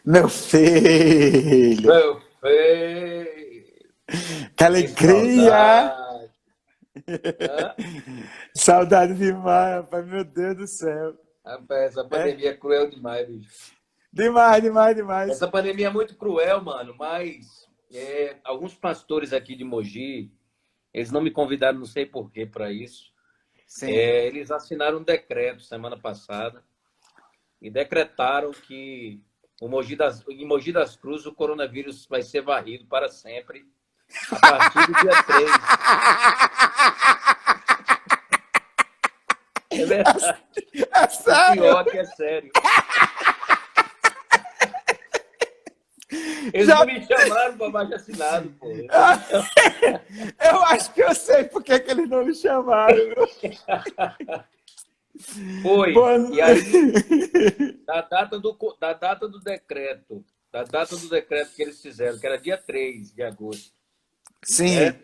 Meu filho, Meu filho, que que alegria! saudade. Hã? Saudade demais, rapaz, meu Deus do céu. Rapaz, essa É? pandemia é cruel demais, bicho. Demais, demais, demais. Essa pandemia é muito cruel, mano, mas alguns pastores aqui de Mogi, eles não me convidaram, não sei por quê, para isso. Sim. Eles assinaram um decreto semana passada e decretaram que em Mogi das Cruzes o coronavírus vai ser varrido para sempre a partir do dia 3. É verdade. É O sério? pior é que é sério. Eles não Já... me chamaram para baixo assinado, pô. Eles não me chamaram. Eu acho que eu sei por que que eles não me chamaram. Foi. Boa... E aí, da data do decreto que eles fizeram, que era dia 3 de agosto, Sim. né?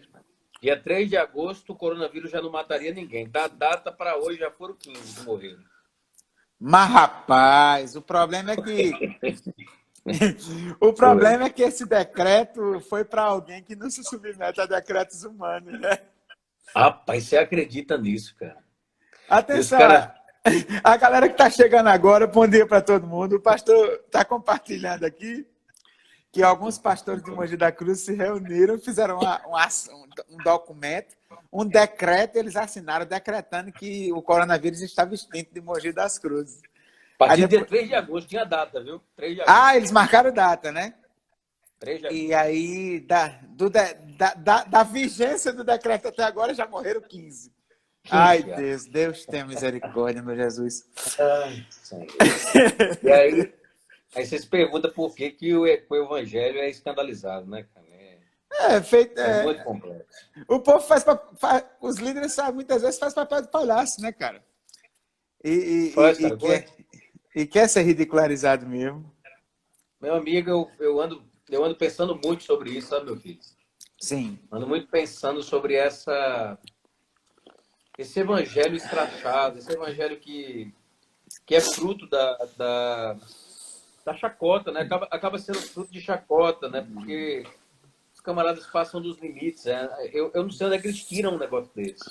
Dia 3 de agosto, o coronavírus já não mataria ninguém. Da data para hoje já foram 15 que morreram. Mas, rapaz, o problema é que o Foi. problema é que esse decreto foi para alguém que não se submete a decretos humanos, né? Rapaz, você acredita nisso, cara? E os Atenção, caras. a galera que está chegando agora, bom dia para todo mundo. O pastor está compartilhando aqui que alguns pastores de Mogi da Cruz se reuniram, fizeram um documento, um decreto, eles assinaram decretando que o coronavírus estava extinto de Mogi das Cruzes. A Aí partir do dia depois... 3 de agosto, tinha data, viu? 3 de Ah, agosto. eles marcaram data, né? 3 de E agosto. aí, da vigência do decreto até agora, já morreram 15. Ai, 15 já. Deus, Deus tenha misericórdia, meu Jesus. Ai, Senhor. E aí você se pergunta por que, que o evangelho é escandalizado, né, cara? É, feito, É muito complexo. o povo os líderes sabem, muitas vezes faz papel de palhaço, né, cara? E, Faz, e, e, e cara. quer, e quer ser ridicularizado mesmo. Meu amigo, eu ando pensando muito sobre isso, sabe, meu filho? Sim, Ando muito pensando sobre esse evangelho escrachado, esse evangelho que é fruto da chacota, né? Acaba sendo fruto de chacota, né? Porque os camaradas passam dos limites. Né? Eu não sei onde é que eles tiram um negócio desse.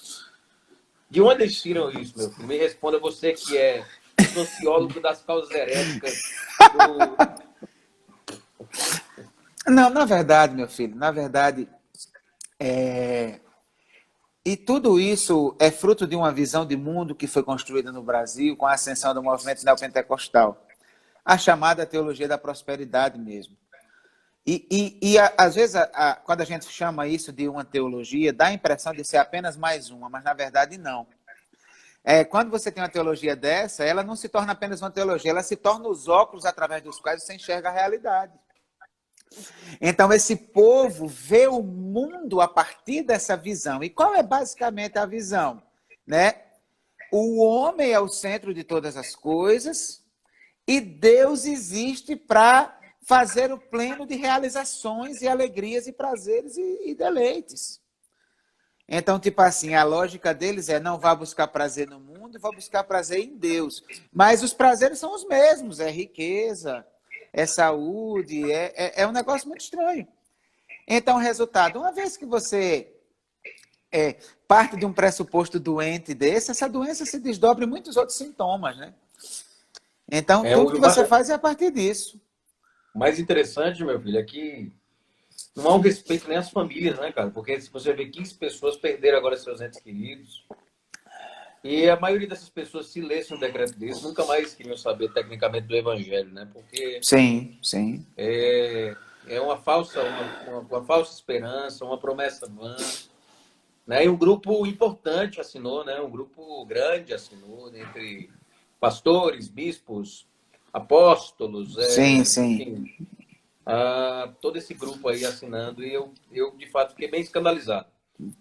De onde eles tiram isso, meu filho? Me responda você que é sociólogo das causas heréticas do. não, na verdade, meu filho, na verdade, e tudo isso é fruto de uma visão de mundo que foi construída no Brasil com a ascensão do movimento neopentecostal, a chamada teologia da prosperidade mesmo. Às vezes, quando a gente chama isso de uma teologia, dá a impressão de ser apenas mais uma, mas na verdade não. Quando você tem uma teologia dessa, ela não se torna apenas uma teologia, ela se torna os óculos através dos quais você enxerga a realidade. Então, esse povo vê o mundo a partir dessa visão. E qual é basicamente a visão? Né? O homem é o centro de todas as coisas e Deus existe para fazer o pleno de realizações e alegrias e prazeres e deleites. Então, tipo assim, a lógica deles é não vá buscar prazer no mundo, vá buscar prazer em Deus. Mas os prazeres são os mesmos, é riqueza, é saúde, é um negócio muito estranho. Então, resultado, uma vez que você parte de um pressuposto doente desse, essa doença se desdobra em muitos outros sintomas, né? Então, tudo que você faz é a partir disso. O mais interessante, meu filho, é que não há um respeito nem às famílias, né, cara? Porque se você vê 15 pessoas perderam agora seus entes queridos, e a maioria dessas pessoas, se lessem um decreto desse, nunca mais queriam saber tecnicamente do evangelho, né? Porque Sim, sim. é uma falsa esperança, uma promessa vã, né? E um grupo importante assinou, né? Um grupo grande assinou, né? Entre pastores, bispos, apóstolos, Sim, sim. enfim, todo esse grupo aí assinando, e eu de fato fiquei bem escandalizado,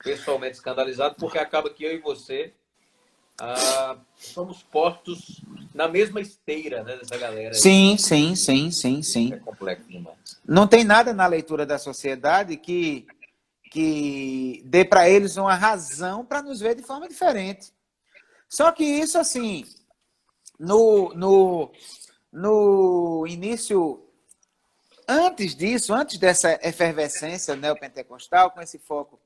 pessoalmente escandalizado, porque acaba que eu e você somos postos na mesma esteira, né, dessa galera aí. Sim, sim, sim, sim, É sim. complexo demais. Não tem nada na leitura da sociedade que dê para eles uma razão para nos ver de forma diferente. Só que isso, assim, no início antes disso, antes dessa efervescência neopentecostal, com esse foco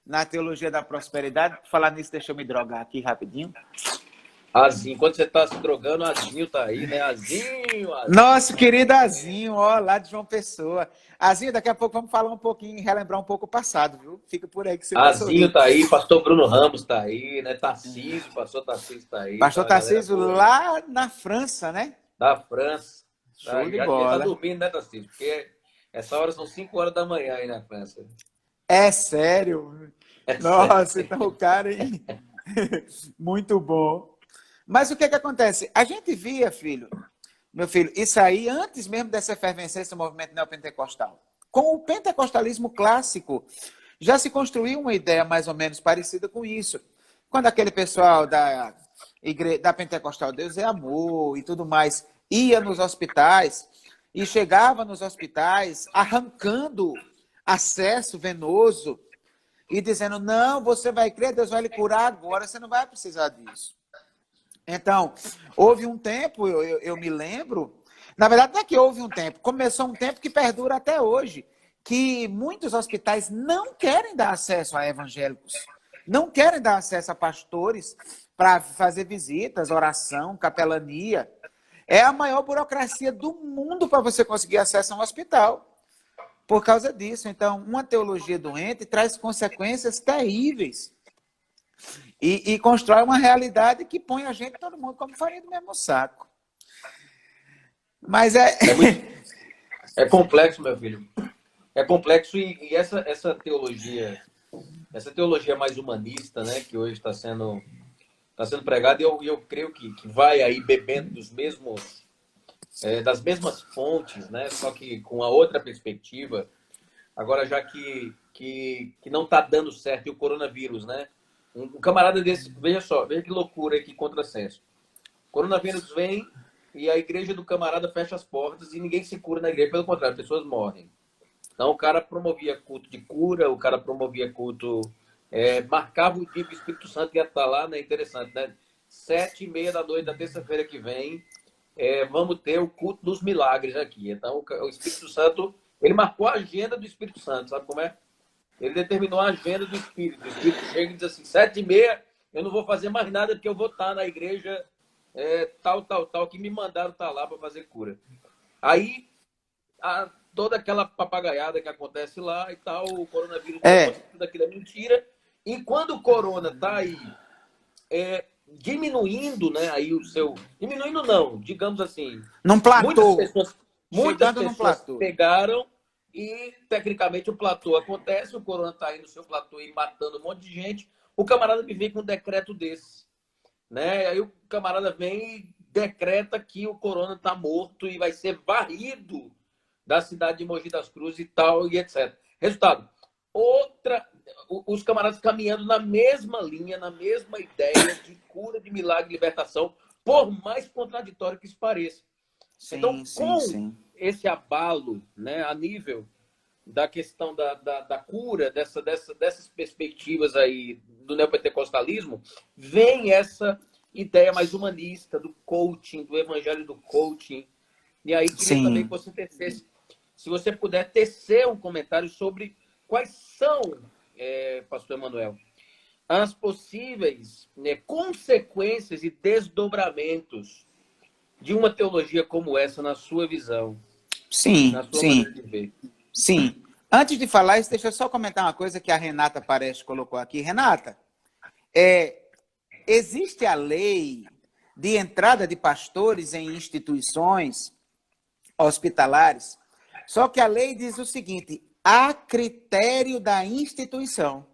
na teologia da prosperidade, falar nisso, deixa eu me drogar aqui rapidinho. Azinho, quando você está se drogando, Azinho tá aí, né? Azinho, Azinho. Nosso querido Azinho, ó, lá de João Pessoa. Azinho, daqui a pouco vamos falar um pouquinho, relembrar um pouco o passado, viu? Fica por aí que você vai sorrir. Azinho tá aí, pastor Bruno Ramos tá aí, né? Tarcísio, pastor Tarcísio tá aí. Pastor tá Tarcísio lá na França, né? Da França. Show Tá, de já bola. devia estar dormindo, né, Tarcísio? Porque essa hora são 5 horas da manhã aí na França. É sério? É Nossa, sério. então o cara, hein? Muito bom. Mas o que acontece? A gente via, meu filho, isso aí antes mesmo dessa efervescência do movimento neopentecostal. Com o pentecostalismo clássico, já se construiu uma ideia mais ou menos parecida com isso. Quando aquele pessoal da Pentecostal Deus é Amor e tudo mais ia nos hospitais e chegava nos hospitais arrancando acesso venoso e dizendo, não, você vai crer, Deus vai lhe curar agora, você não vai precisar disso. Então, houve um tempo, eu me lembro, na verdade não é que houve um tempo, começou um tempo que perdura até hoje, que muitos hospitais não querem dar acesso a evangélicos, não querem dar acesso a pastores para fazer visitas, oração, capelania. É a maior burocracia do mundo para você conseguir acesso a um hospital. Por causa disso, então, uma teologia doente traz consequências terríveis. E constrói uma realidade que põe a gente, todo mundo, como farinha do mesmo saco. Mas É complexo, meu filho. É complexo e essa teologia mais humanista, né, que hoje está sendo pregada, e eu creio que vai aí bebendo das mesmas fontes, né, só que com a outra perspectiva. Agora, já que não está dando certo, e o coronavírus, né? Um camarada desse, veja que loucura, que contrassenso. O coronavírus vem e a igreja do camarada fecha as portas e ninguém se cura na igreja, pelo contrário, pessoas morrem. Então, o cara promovia culto de cura, o cara promovia culto... marcava o dia que o Espírito Santo ia estar lá, né? Interessante, né? 7h30 da noite da terça-feira que vem, vamos ter o culto dos milagres aqui. Então, o Espírito Santo, ele marcou a agenda do Espírito Santo, sabe como é? Ele determinou a agenda do Espírito. O Espírito chega e diz assim, 7h30, eu não vou fazer mais nada porque eu vou estar na igreja tal, que me mandaram estar lá para fazer cura. Aí, toda aquela papagaiada que acontece lá e tal, o coronavírus, tudo aquilo é mentira. E quando o corona está aí diminuindo, né, aí o seu... Diminuindo não, digamos assim... Num platô. Muitas pessoas pegaram e, tecnicamente, o platô acontece, o corona está aí no seu platô e matando um monte de gente, o camarada me vem com um decreto desse, né? Aí o camarada vem e decreta que o corona está morto e vai ser varrido da cidade de Mogi das Cruzes e tal, e etc. Resultado, os camaradas caminhando na mesma linha, na mesma ideia de cura, de milagre, libertação, por mais contraditório que isso pareça. Sim, então, sim. Esse abalo, né, a nível da questão da cura, dessas perspectivas aí do neopentecostalismo, vem essa ideia mais humanista do coaching, do evangelho do coaching. E aí queria também que você tecesse, se você puder tecer um comentário sobre quais são, pastor Emanuel, as possíveis, né, consequências e desdobramentos de uma teologia como essa na sua visão, na sua maneira de ver. Sim. Antes de falar isso, deixa eu só comentar uma coisa que a Renata Pares colocou aqui. Renata, existe a lei de entrada de pastores em instituições hospitalares, só que a lei diz o seguinte, a critério da instituição.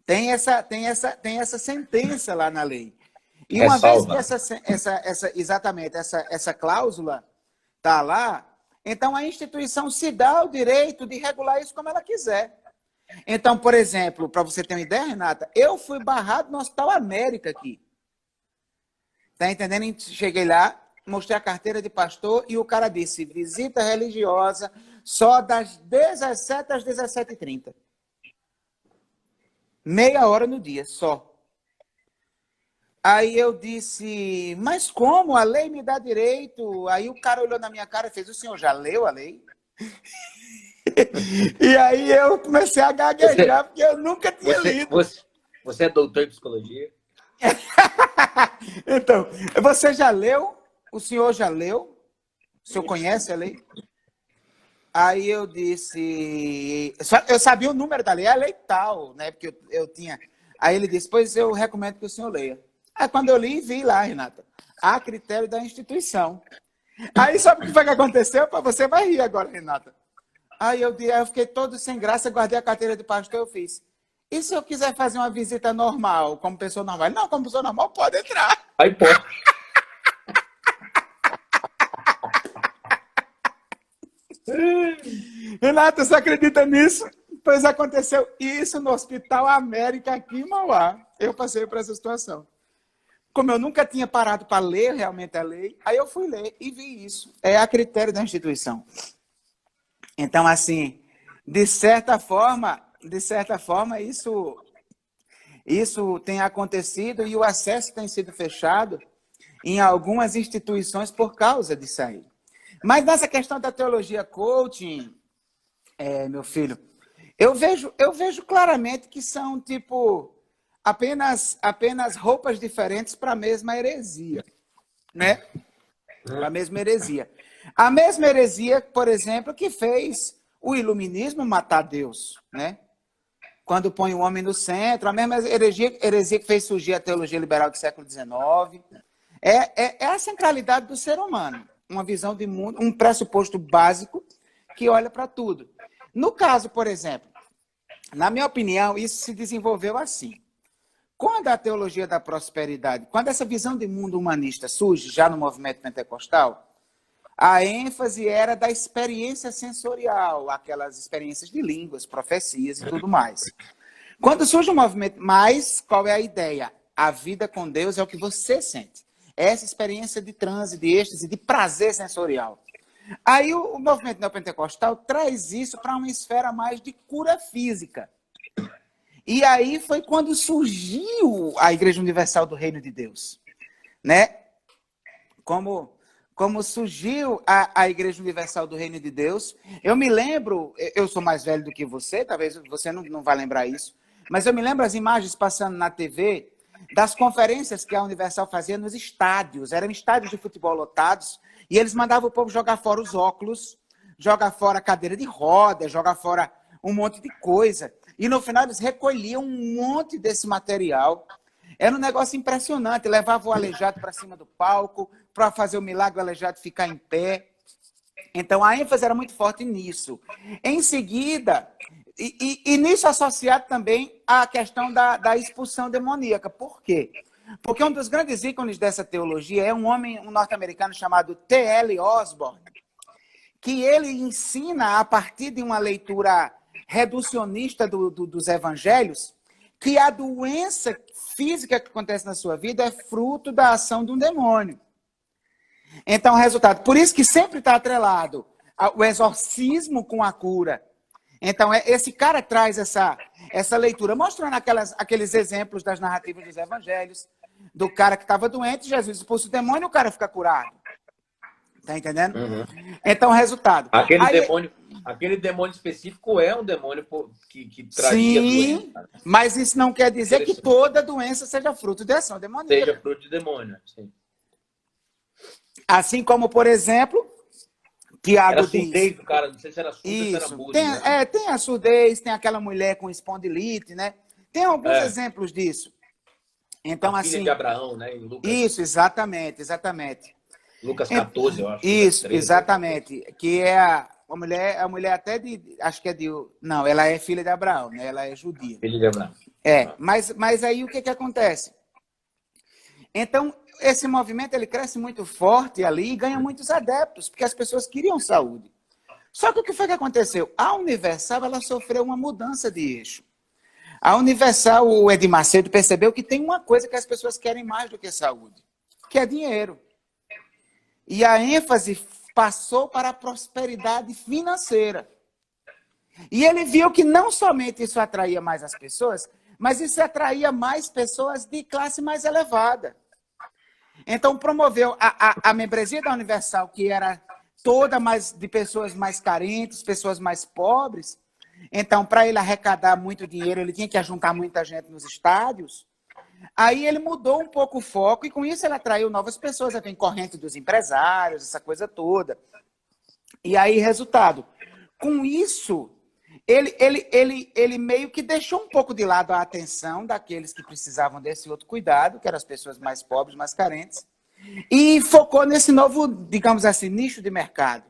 Tem essa sentença lá na lei. E uma vez que essa cláusula está lá, então a instituição se dá o direito de regular isso como ela quiser. Então, por exemplo, para você ter uma ideia, Renata, eu fui barrado no Hospital América aqui. Tá entendendo? Cheguei lá, mostrei a carteira de pastor e o cara disse, visita religiosa só das 17 às 17h30. Meia hora no dia, só. Aí eu disse, mas como? A lei me dá direito. Aí o cara olhou na minha cara e fez, o senhor já leu a lei? E aí eu comecei a Você, gaguejar, porque eu nunca tinha você, lido. você, você é doutor em psicologia? Então, você já leu? O senhor já leu? O senhor conhece a lei? Aí eu disse, eu sabia o número da lei, a lei tal, né? Porque eu tinha. Aí ele disse, pois eu recomendo que o senhor leia. Aí quando eu li, vi lá, Renata, a critério da instituição. Aí sabe o que foi que aconteceu? Você vai rir agora, Renata. Aí eu fiquei todo sem graça, guardei a carteira de pastor e eu fiz. E se eu quiser fazer uma visita normal, como pessoa normal? Não, como pessoa normal, pode entrar. Aí pode. Renata, você acredita nisso? Pois aconteceu isso no Hospital América, aqui em Mauá. Eu passei por essa situação. Como eu nunca tinha parado para ler realmente a lei, aí eu fui ler e vi isso. É a critério da instituição. Então, assim, de certa forma, isso tem acontecido e o acesso tem sido fechado em algumas instituições por causa disso aí. Mas nessa questão da teologia coaching, meu filho, eu vejo claramente que são, tipo, apenas roupas diferentes para a mesma heresia, né? Para a mesma heresia. A mesma heresia, por exemplo, que fez o iluminismo matar Deus, né? Quando põe o homem no centro, a mesma heresia que fez surgir a teologia liberal do século XIX. É a centralidade do ser humano, uma visão de mundo, um pressuposto básico que olha para tudo. No caso, por exemplo, na minha opinião, isso se desenvolveu assim. Quando a teologia da prosperidade, quando essa visão de mundo humanista surge já no movimento pentecostal, a ênfase era da experiência sensorial, aquelas experiências de línguas, profecias e tudo mais. Quando surge um movimento, mas qual é a ideia? A vida com Deus é o que você sente. É essa experiência de transe, de êxtase, de prazer sensorial. Aí o movimento neopentecostal traz isso para uma esfera mais de cura física. E aí foi quando surgiu a Igreja Universal do Reino de Deus, né? Como surgiu a Igreja Universal do Reino de Deus. Eu me lembro, eu sou mais velho do que você, talvez você não vai lembrar isso, mas eu me lembro as imagens passando na TV das conferências que a Universal fazia nos estádios. Eram estádios de futebol lotados e eles mandavam o povo jogar fora os óculos, jogar fora a cadeira de roda, jogar fora um monte de coisa. E no final eles recolhiam um monte desse material. Era um negócio impressionante. Levava o aleijado para cima do palco para fazer o milagre do aleijado ficar em pé. Então a ênfase era muito forte nisso. Em seguida, e nisso associado também à questão da expulsão demoníaca. Por quê? Porque um dos grandes ícones dessa teologia é um norte-americano chamado T.L. Osborne, que ele ensina, a partir de uma leitura reducionista dos evangelhos, que a doença física que acontece na sua vida é fruto da ação de um demônio. Então, o resultado. Por isso que sempre está atrelado o exorcismo com a cura. Então, esse cara traz essa leitura, mostrando aqueles exemplos das narrativas dos evangelhos, do cara que estava doente, Jesus expulsa o demônio e o cara fica curado. Tá entendendo? Uhum. Então, o resultado. Aquele demônio específico é um demônio que traria doença. Mas isso não quer dizer que toda doença seja fruto de ação demoníaca. Seja fruto de demônio, sim. Assim como, por exemplo, Tiago era surdez do cara, não sei se era surdo ou se era mudo. Tem a surdez, tem aquela mulher com espondilite, né? Tem alguns exemplos disso. Então, a filha de Abraão, né? Em Lucas, isso, exatamente. Lucas 14, eu acho. Isso, 13, exatamente. Que é a mulher até de... Acho que é de... Não, ela é filha de Abraão, né? Ela é judia. Filha de Abraão. Mas aí o que acontece? Então, esse movimento ele cresce muito forte ali e ganha muitos adeptos, porque as pessoas queriam saúde. Só que o que foi que aconteceu? A Universal ela sofreu uma mudança de eixo. A Universal, o Edir Macedo, percebeu que tem uma coisa que as pessoas querem mais do que saúde, que é dinheiro. E a ênfase passou para a prosperidade financeira. E ele viu que não somente isso atraía mais as pessoas, mas isso atraía mais pessoas de classe mais elevada. Então, promoveu a membresia da Universal, que era toda mais de pessoas mais carentes, pessoas mais pobres. Então, para ele arrecadar muito dinheiro, ele tinha que ajuntar muita gente nos estádios. Aí ele mudou um pouco o foco e, com isso, ele atraiu novas pessoas. Vem corrente dos empresários, essa coisa toda. E aí, resultado. Com isso, ele meio que deixou um pouco de lado a atenção daqueles que precisavam desse outro cuidado, que eram as pessoas mais pobres, mais carentes, e focou nesse novo, digamos assim, nicho de mercado.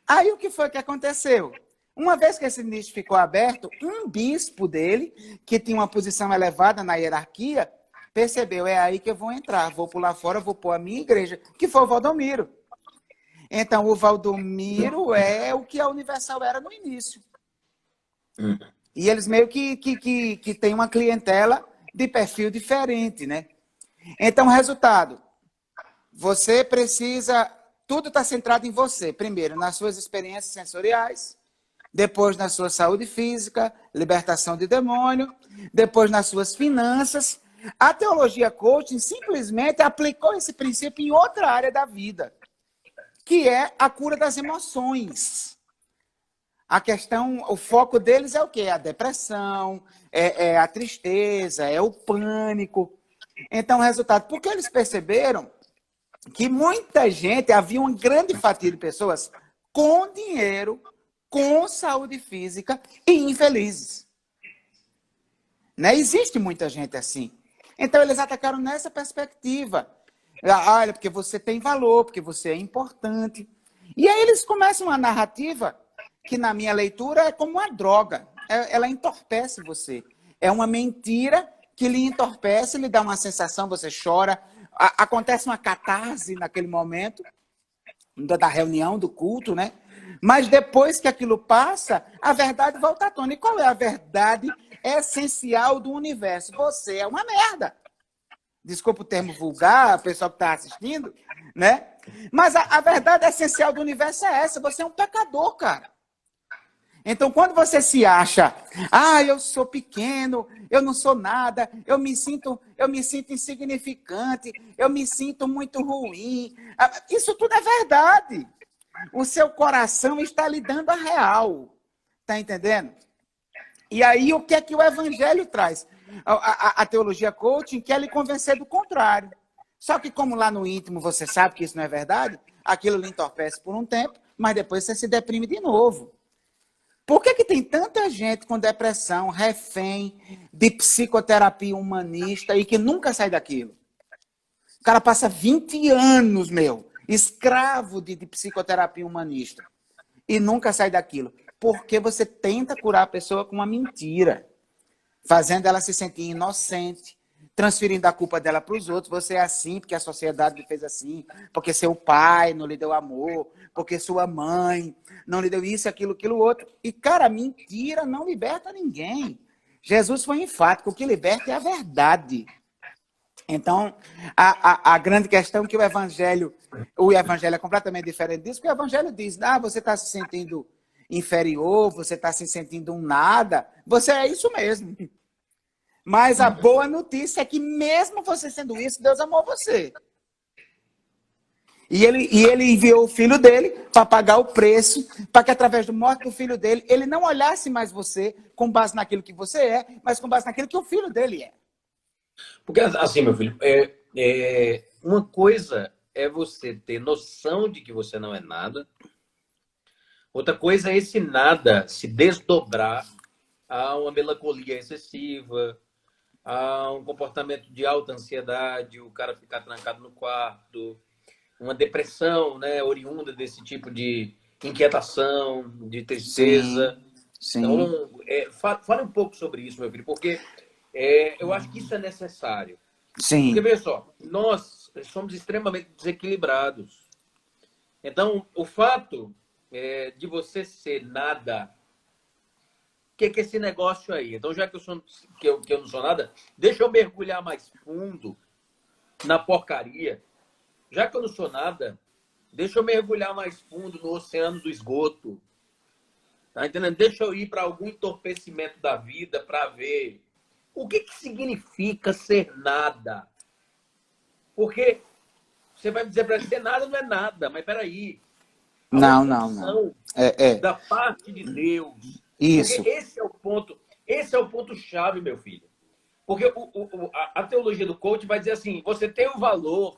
Aí o que foi que aconteceu? Uma vez que esse nicho ficou aberto, um bispo dele, que tinha uma posição elevada na hierarquia, percebeu, é aí que eu vou entrar, vou pular fora, vou pôr a minha igreja, que foi o Valdomiro. Então, o Valdomiro é o que a Universal era no início. E eles meio que têm uma clientela de perfil diferente, né? Então, resultado, você precisa... Tudo está centrado em você. Primeiro, nas suas experiências sensoriais, depois na sua saúde física, libertação de demônio, depois nas suas finanças. A teologia coaching simplesmente aplicou esse princípio em outra área da vida, que é a cura das emoções. A questão, o foco deles é o quê? A depressão, é a tristeza, é o pânico. Então, resultado, porque eles perceberam que muita gente, havia uma grande fatia de pessoas com dinheiro, com saúde física e infelizes. Né? Existe muita gente assim. Então, eles atacaram nessa perspectiva. Olha, porque você tem valor, porque você é importante. E aí eles começam uma narrativa que, na minha leitura, é como uma droga. Ela entorpece você. É uma mentira que lhe entorpece, lhe dá uma sensação, você chora. Acontece uma catarse naquele momento, da reunião, do culto, né? Mas depois que aquilo passa, a verdade volta à tona. E qual é a verdade essencial do universo? Você é uma merda. Desculpa o termo vulgar, o pessoal que está assistindo, né? Mas a verdade essencial do universo é essa. Você é um pecador, cara. Então, quando você se acha, eu sou pequeno, eu não sou nada, eu me sinto insignificante, eu me sinto muito ruim. Isso tudo é verdade. O seu coração está lhe dando a real. Está entendendo? E aí, o que é que o evangelho traz? A teologia coaching quer lhe convencer do contrário. Só que como lá no íntimo você sabe que isso não é verdade, aquilo lhe entorpece por um tempo, mas depois você se deprime de novo. Por que tem tanta gente com depressão, refém de psicoterapia humanista e que nunca sai daquilo? O cara passa 20 anos, escravo de psicoterapia humanista e nunca sai daquilo. Porque você tenta curar a pessoa com uma mentira, fazendo ela se sentir inocente, transferindo a culpa dela para os outros. Você é assim porque a sociedade lhe fez assim, porque seu pai não lhe deu amor, porque sua mãe não lhe deu isso, aquilo, outro. E, cara, mentira não liberta ninguém. Jesus foi enfático, o que liberta é a verdade. Então, a grande questão é que o evangelho é completamente diferente disso, porque o evangelho diz, você está se sentindo inferior, você está se sentindo um nada, você é isso mesmo. Mas a boa notícia é que mesmo você sendo isso, Deus amou você. E ele enviou o filho dele para pagar o preço, para que através do morte do filho dele, ele não olhasse mais você com base naquilo que você é, mas com base naquilo que o filho dele é. Porque assim, meu filho, uma coisa é você ter noção de que você não é nada. Outra coisa é esse nada se desdobrar a uma melancolia excessiva, a um comportamento de alta ansiedade, o cara ficar trancado no quarto, uma depressão, né, oriunda desse tipo de inquietação, de tristeza. Sim. Então, fale um pouco sobre isso, meu filho, porque eu acho que isso é necessário. Sim. Porque, veja só, nós somos extremamente desequilibrados. Então, o fato de você ser nada, o que é esse negócio aí? Então, já que eu não sou nada, deixa eu mergulhar mais fundo na porcaria. Já que eu não sou nada, deixa eu mergulhar mais fundo no oceano do esgoto. Tá entendendo? Deixa eu ir para algum entorpecimento da vida para ver O que significa ser nada? Porque você vai me dizer para ser nada não é nada, mas peraí. Há uma Não. função da parte de Deus. Porque Isso. esse é o ponto-chave, meu filho. Porque a teologia do coach vai dizer assim, você tem o valor,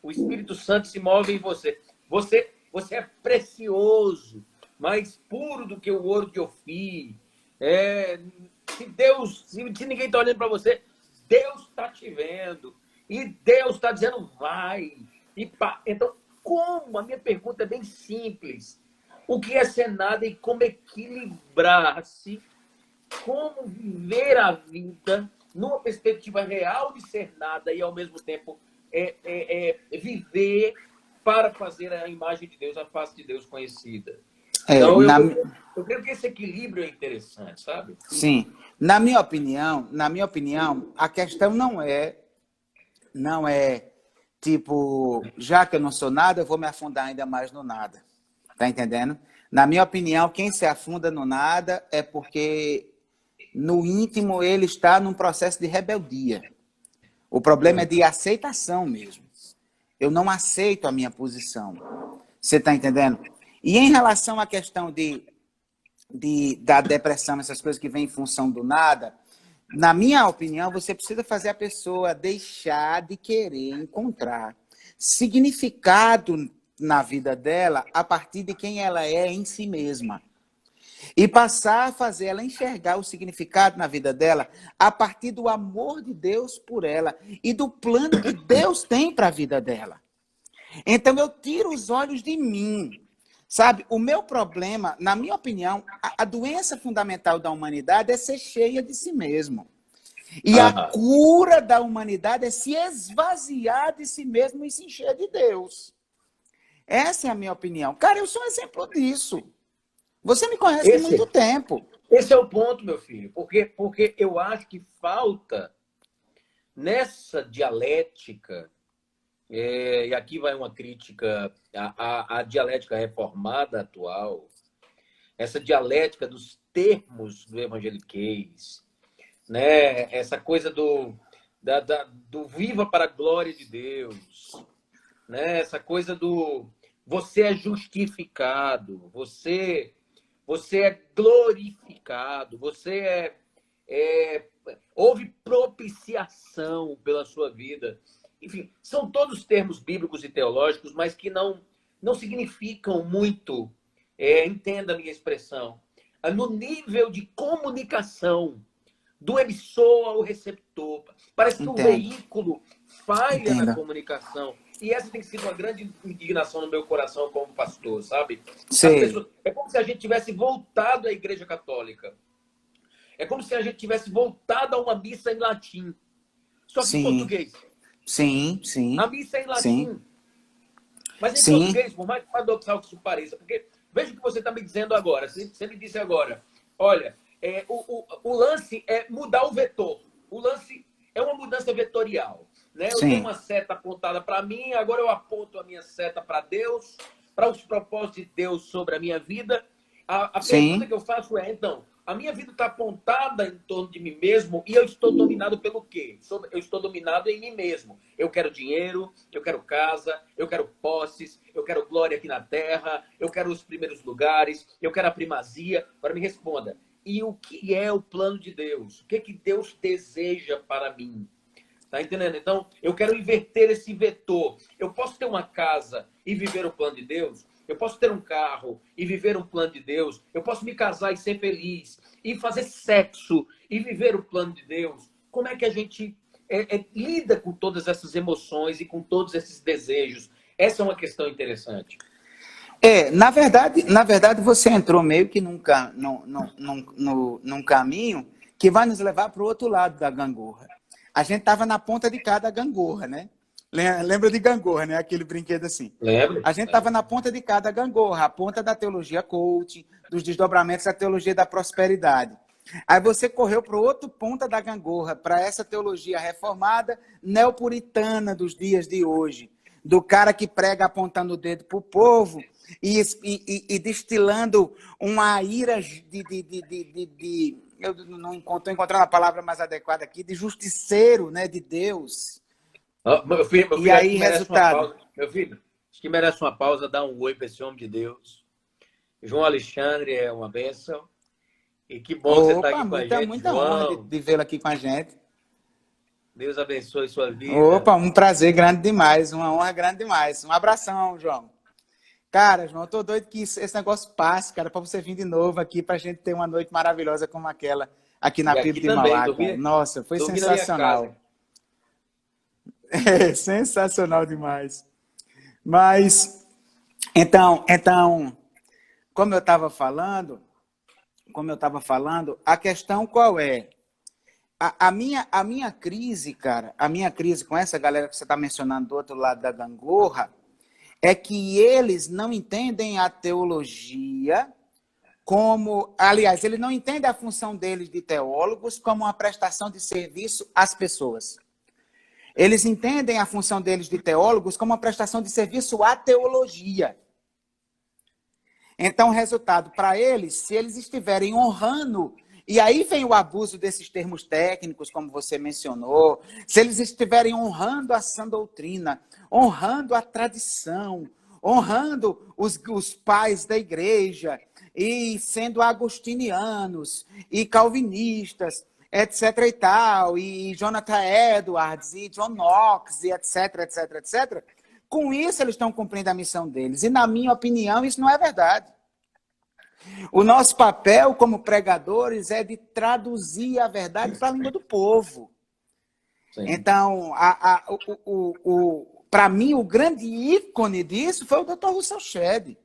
o Espírito Santo se move em você. Você é precioso, mais puro do que o ouro de Ofir. Se ninguém está olhando para você, Deus está te vendo. E Deus está dizendo, vai. Então, a minha pergunta é bem simples. O que é ser nada e como equilibrar-se, como viver a vida numa perspectiva real de ser nada e, ao mesmo tempo, viver para fazer a imagem de Deus, a face de Deus conhecida. Então, eu creio que esse equilíbrio é interessante, sabe? Sim. Na minha opinião, a questão não é tipo, já que eu não sou nada, eu vou me afundar ainda mais no nada. Tá entendendo? Na minha opinião, quem se afunda no nada é porque no íntimo ele está num processo de rebeldia. O problema é de aceitação mesmo. Eu não aceito a minha posição. Você está entendendo? E em relação à questão da depressão, essas coisas que vêm em função do nada, na minha opinião, você precisa fazer a pessoa deixar de querer encontrar significado na vida dela a partir de quem ela é em si mesma. E passar a fazer ela enxergar o significado na vida dela a partir do amor de Deus por ela e do plano que Deus tem para a vida dela. Então eu tiro os olhos de mim. Sabe, o meu problema, na minha opinião, a doença fundamental da humanidade é ser cheia de si mesmo. E a cura da humanidade é se esvaziar de si mesmo e se encher de Deus. Essa é a minha opinião. Cara, eu sou um exemplo disso. Você me conhece há muito tempo. Esse é o ponto, meu filho. Porque eu acho que falta nessa dialética, e aqui vai uma crítica à dialética reformada atual, essa dialética dos termos do evangeliquez, né? Essa coisa do viva para a glória de Deus, né? Essa coisa do você é justificado, você é glorificado, houve propiciação pela sua vida. Enfim, são todos termos bíblicos e teológicos, mas que não significam muito, entenda a minha expressão, no nível de comunicação do emissor ao receptor. Parece que o veículo falha na comunicação. E essa tem sido uma grande indignação no meu coração como pastor, sabe? É como se a gente tivesse voltado à Igreja Católica. É como se a gente tivesse voltado a uma missa em latim. Só que em português. Sim. A missa é em latim. Mas em português, por mais paradoxal que isso pareça, porque veja o que você está me dizendo agora. Você me disse agora, olha, o lance é mudar o vetor. O lance é uma mudança vetorial. Né? Eu tenho uma seta apontada para mim, agora eu aponto a minha seta para Deus, para os propósitos de Deus sobre a minha vida. A pergunta que eu faço é, então, a minha vida está apontada em torno de mim mesmo e eu estou dominado pelo quê? Eu estou dominado em mim mesmo. Eu quero dinheiro, eu quero casa, eu quero posses, eu quero glória aqui na terra, eu quero os primeiros lugares, eu quero a primazia. Agora me responda, e o que é o plano de Deus? O que Deus deseja para mim? Tá entendendo? Então, eu quero inverter esse vetor. Eu posso ter uma casa e viver o plano de Deus. Eu posso ter um carro e viver um plano de Deus. Eu posso me casar e ser feliz. E fazer sexo e viver o plano de Deus. Como é que a gente lida com todas essas emoções e com todos esses desejos? Essa é uma questão interessante. Na verdade, você entrou meio que num caminho que vai nos levar para o outro lado da gangorra. A gente estava na ponta de cada gangorra, né? Lembra de gangorra, né? Aquele brinquedo assim. Lembro. A gente estava na ponta de cada gangorra, a ponta da teologia coaching, dos desdobramentos da teologia da prosperidade. Aí você correu para o outro ponta da gangorra, para essa teologia reformada, neopuritana dos dias de hoje. Do cara que prega apontando o dedo para o povo e destilando uma ira eu não estou encontrando a palavra mais adequada aqui, de justiceiro, né, de Deus. Meu filho E aí, merece resultado. uma pausa. Meu filho, acho que merece uma pausa, dar um oi para esse homem de Deus. João Alexandre é uma bênção. E que bom que você está aqui com a gente, muita João. honra de vê-lo aqui com a gente. Deus abençoe sua vida. Opa, um prazer grande demais, uma honra grande demais. Um abração, João. Cara, João, eu tô doido que esse negócio passe, cara, para você vir de novo aqui, pra gente ter uma noite maravilhosa como aquela aqui na PIB de Mauá, cara. Nossa, foi sensacional. É, sensacional demais. Mas, então, como eu estava falando, a questão qual é? A minha crise, cara, a minha crise com essa galera que você está mencionando do outro lado da gangorra, é que eles não entendem a teologia como... Aliás, eles não entendem a função deles de teólogos como uma prestação de serviço às pessoas. Eles entendem a função deles de teólogos como uma prestação de serviço à teologia. Então, resultado, para eles, se eles estiverem honrando... E aí vem o abuso desses termos técnicos, como você mencionou. Se eles estiverem honrando a sã doutrina, honrando a tradição, honrando os pais da igreja, e sendo agostinianos, e calvinistas, etc. e tal, e Jonathan Edwards, e John Knox, e etc, etc, etc. Com isso, eles estão cumprindo a missão deles. E, na minha opinião, isso não é verdade. O nosso papel como pregadores é de traduzir a verdade para a língua do povo. Sim. Então, para mim, o grande ícone disso foi o Dr. Russell Shedd.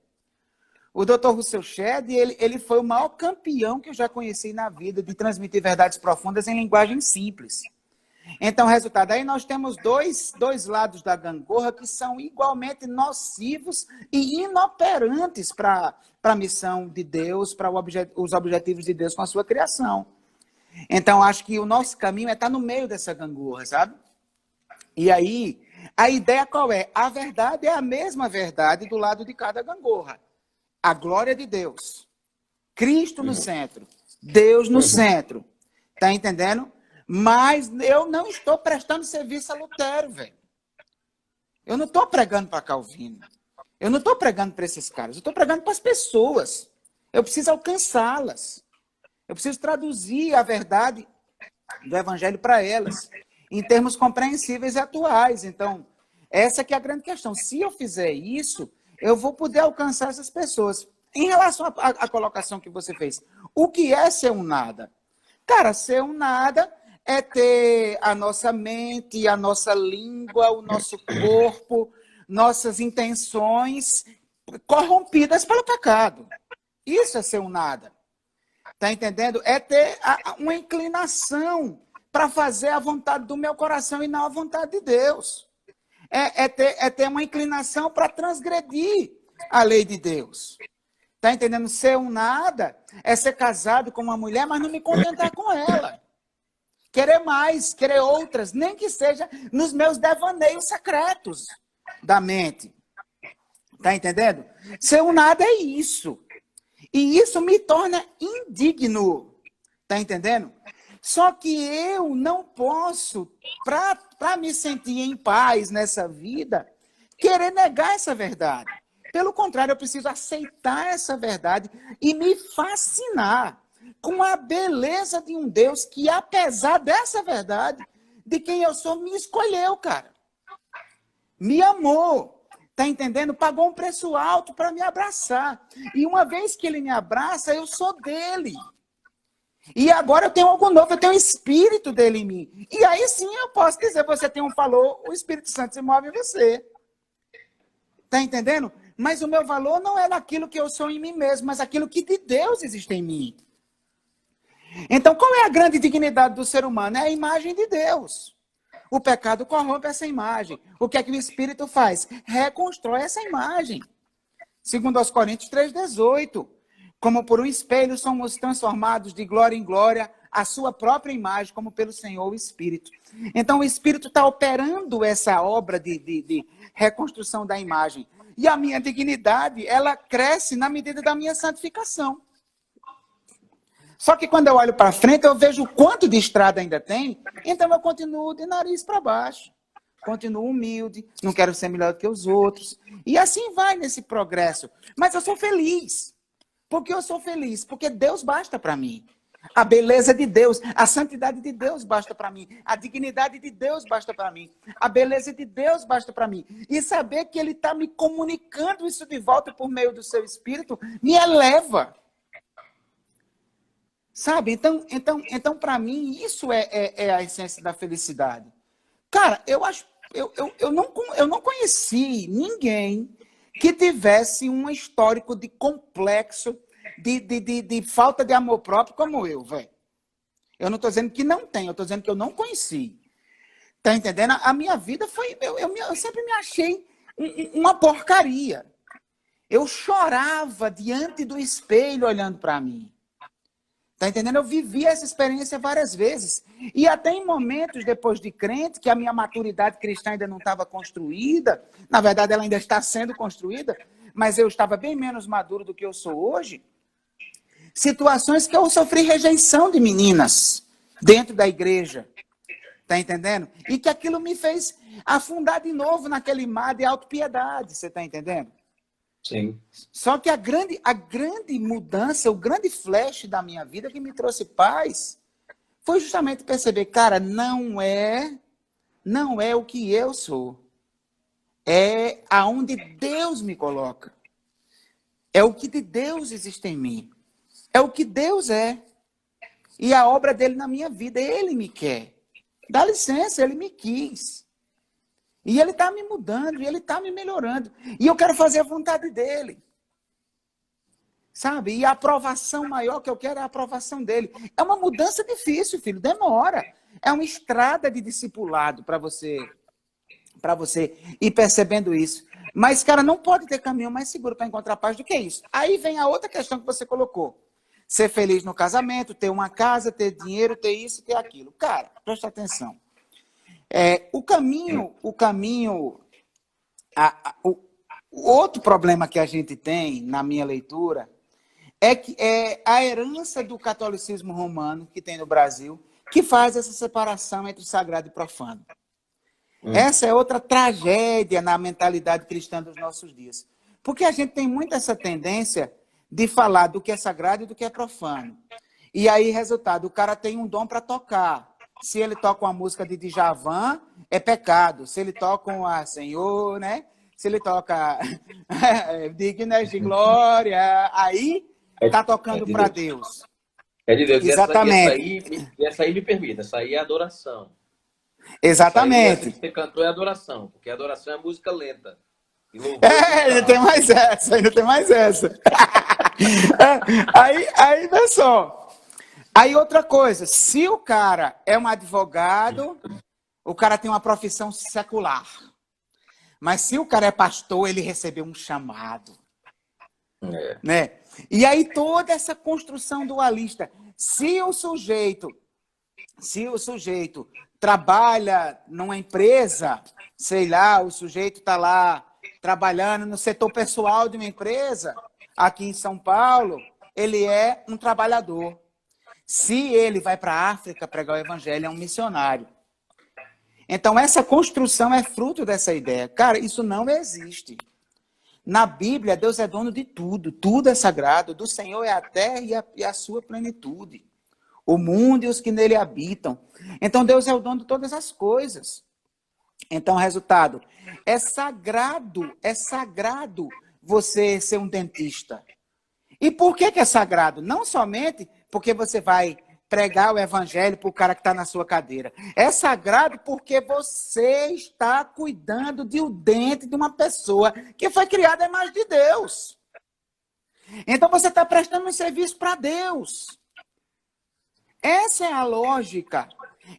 O Dr. Russell Shedd, ele foi o maior campeão que eu já conheci na vida de transmitir verdades profundas em linguagem simples. Então, resultado, aí nós temos dois lados da gangorra que são igualmente nocivos e inoperantes para a missão de Deus, para os objetivos de Deus com a sua criação. Então, acho que o nosso caminho é estar no meio dessa gangorra, sabe? E aí, a ideia qual é? A verdade é a mesma verdade do lado de cada gangorra. A glória de Deus. Cristo no centro. Deus no centro. Tá entendendo? Mas eu não estou prestando serviço a Lutero, velho. Eu não estou pregando para Calvino. Eu não estou pregando para esses caras. Eu estou pregando para as pessoas. Eu preciso alcançá-las. Eu preciso traduzir a verdade do evangelho para elas, em termos compreensíveis e atuais. Então, essa que é a grande questão. Se eu fizer isso, eu vou poder alcançar essas pessoas. Em relação à colocação que você fez, o que é ser um nada? Cara, ser um nada é ter a nossa mente, a nossa língua, o nosso corpo, nossas intenções corrompidas pelo pecado. Isso é ser um nada. Tá entendendo? É ter uma inclinação para fazer a vontade do meu coração e não a vontade de Deus. É ter uma inclinação para transgredir a lei de Deus. Tá entendendo? Ser um nada é ser casado com uma mulher, mas não me contentar com ela. Querer mais, querer outras, nem que seja nos meus devaneios secretos da mente. Tá entendendo? Ser um nada é isso. E isso me torna indigno. Tá entendendo? Só que eu não posso, para me sentir em paz nessa vida, querer negar essa verdade. Pelo contrário, eu preciso aceitar essa verdade e me fascinar com a beleza de um Deus que, apesar dessa verdade, de quem eu sou, me escolheu, cara. Me amou. Tá entendendo? Pagou um preço alto para me abraçar. E uma vez que ele me abraça, eu sou dele. E agora eu tenho algo novo, eu tenho o Espírito dele em mim. E aí sim eu posso dizer, você tem um valor, o Espírito Santo se move em você. Tá entendendo? Mas o meu valor não é naquilo que eu sou em mim mesmo, mas aquilo que de Deus existe em mim. Então, qual é a grande dignidade do ser humano? É a imagem de Deus. O pecado corrompe essa imagem. O que é que o Espírito faz? Reconstrói essa imagem. Segundo aos Coríntios 3,18. Como por um espelho somos transformados de glória em glória à sua própria imagem, como pelo Senhor o Espírito. Então, o Espírito está operando essa obra de reconstrução da imagem. E a minha dignidade, ela cresce na medida da minha santificação. Só que quando eu olho para frente, eu vejo o quanto de estrada ainda tem, então eu continuo de nariz para baixo. Continuo humilde, não quero ser melhor do que os outros. E assim vai nesse progresso. Mas eu sou feliz. Por que eu sou feliz? Porque Deus basta para mim. A beleza de Deus, a santidade de Deus basta para mim. A dignidade de Deus basta para mim. A beleza de Deus basta para mim. E saber que Ele está me comunicando isso de volta por meio do seu Espírito me eleva. Sabe? Então para mim, isso é a essência da felicidade. Cara, eu não conheci ninguém que tivesse um histórico de complexo, de falta de amor próprio como eu, velho. Eu não estou dizendo que não tem, eu estou dizendo que eu não conheci. Tá entendendo? A minha vida foi... Eu sempre me achei uma porcaria. Eu chorava diante do espelho olhando para mim. Tá entendendo? Eu vivi essa experiência várias vezes. E até em momentos depois de crente, que a minha maturidade cristã ainda não estava construída, na verdade ela ainda está sendo construída, mas eu estava bem menos maduro do que eu sou hoje. Situações que eu sofri rejeição de meninas dentro da igreja. Tá entendendo? E que aquilo me fez afundar de novo naquele mar de autopiedade. Você tá entendendo? Sim. Só que a grande mudança, o grande flash da minha vida que me trouxe paz, foi justamente perceber, cara, não é o que eu sou. É aonde Deus me coloca. É o que de Deus existe em mim. É o que Deus é. E a obra dele na minha vida, ele me quer. Dá licença, ele me quis. E ele está me mudando, e ele está me melhorando. E eu quero fazer a vontade dele. Sabe? E a aprovação maior que eu quero é a aprovação dele. É uma mudança difícil, filho, demora. É uma estrada de discipulado para você ir percebendo isso. Mas, cara, não pode ter caminho mais seguro para encontrar paz do que isso. Aí vem a outra questão que você colocou. Ser feliz no casamento, ter uma casa, ter dinheiro, ter isso, ter aquilo. Cara, presta atenção. O outro problema que a gente tem, na minha leitura, é que é a herança do catolicismo romano que tem no Brasil, que faz essa separação entre sagrado e profano. Essa é outra tragédia na mentalidade cristã dos nossos dias. Porque a gente tem muito essa tendência de falar do que é sagrado e do que é profano. E aí, resultado, o cara tem um dom para tocar. Se ele toca uma música de Djavan, é pecado. Se ele toca uma Senhor, né? Se ele toca Dignas de Glória, aí está tocando para Deus. É de Deus. Exatamente. Essa aí me permita, essa aí é adoração. Exatamente. Essa aí, você cantou é adoração, porque adoração é música lenta. Ainda tem mais essa. Aí, vê só. Aí outra coisa, se o cara é um advogado, o cara tem uma profissão secular. Mas se o cara é pastor, ele recebeu um chamado. Né? E aí toda essa construção dualista. Se o sujeito trabalha numa empresa, sei lá, o sujeito está lá trabalhando no setor pessoal de uma empresa, aqui em São Paulo, ele é um trabalhador. Se ele vai para a África pregar o evangelho, é um missionário. Então, essa construção é fruto dessa ideia. Cara, isso não existe. Na Bíblia, Deus é dono de tudo. Tudo é sagrado. Do Senhor é a terra e a sua plenitude. O mundo e os que nele habitam. Então, Deus é o dono de todas as coisas. Então, resultado, é sagrado você ser um dentista. E por que é sagrado? Não somente porque você vai pregar o evangelho para o cara que está na sua cadeira. É sagrado porque você está cuidando de um dente de uma pessoa que foi criada à imagem de Deus. Então você está prestando um serviço para Deus. Essa é a lógica.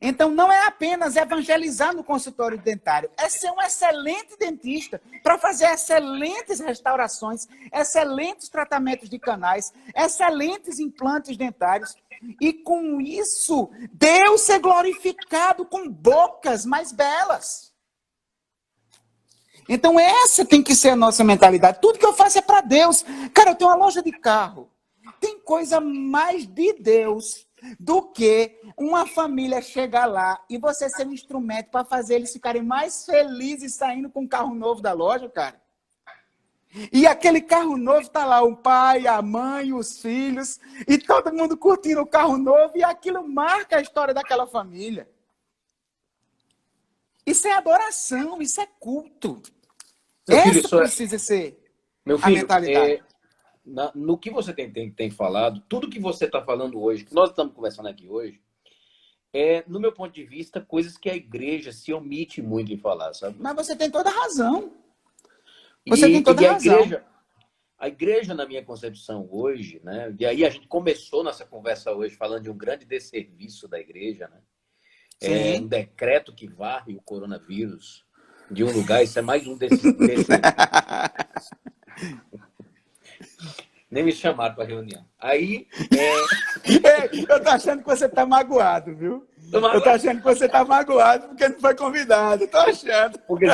Então não é apenas evangelizar no consultório dentário, é ser um excelente dentista para fazer excelentes restaurações, excelentes tratamentos de canais, excelentes implantes dentários. E com isso, Deus ser glorificado com bocas mais belas. Então essa tem que ser a nossa mentalidade. Tudo que eu faço é para Deus. Cara, eu tenho uma loja de carro. Tem coisa mais de Deus do que uma família chegar lá e você ser um instrumento para fazer eles ficarem mais felizes saindo com um carro novo da loja, cara? E aquele carro novo tá lá, o pai, a mãe, os filhos, e todo mundo curtindo o carro novo, e aquilo marca a história daquela família. Isso é adoração, isso é culto. Meu filho, Essa precisa ser meu a filho, mentalidade. no que você tem falado, tudo que você está falando hoje, que nós estamos conversando aqui hoje, no meu ponto de vista, coisas que a igreja se omite muito em falar, sabe? Mas você tem toda a razão. Você tem toda E a razão. a igreja, na minha concepção hoje, né? E aí a gente começou nossa conversa hoje falando de um grande desserviço da igreja, né? Um Sim. decreto que varre o coronavírus de um lugar, isso é mais um desses desserviços. Nem me chamaram para reunião. Aí. Eu tô achando que você tá magoado, viu? Eu tô achando que você tá magoado porque não foi convidado. Tô achando. Porque